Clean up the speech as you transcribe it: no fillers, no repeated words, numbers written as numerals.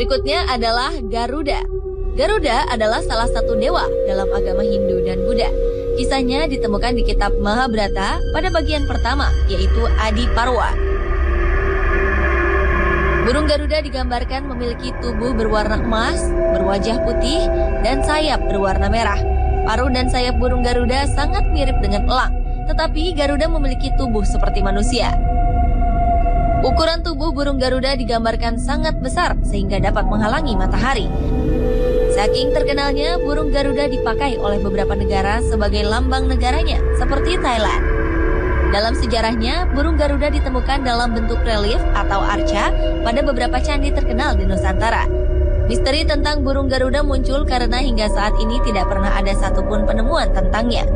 Berikutnya adalah Garuda. Garuda adalah salah satu dewa dalam agama Hindu dan Buddha. Kisahnya ditemukan di kitab Mahabharata pada bagian pertama, yaitu Adi Parwa. Burung Garuda digambarkan memiliki tubuh berwarna emas, berwajah putih, dan sayap berwarna merah. Paruh dan sayap burung Garuda sangat mirip dengan elang, tetapi Garuda memiliki tubuh seperti manusia. Ukuran tubuh burung Garuda digambarkan sangat besar sehingga dapat menghalangi matahari. Saking terkenalnya, burung Garuda dipakai oleh beberapa negara sebagai lambang negaranya, seperti Thailand. Dalam sejarahnya, burung Garuda ditemukan dalam bentuk relief atau arca pada beberapa candi terkenal di Nusantara. Misteri tentang burung Garuda muncul karena hingga saat ini tidak pernah ada satupun penemuan tentangnya.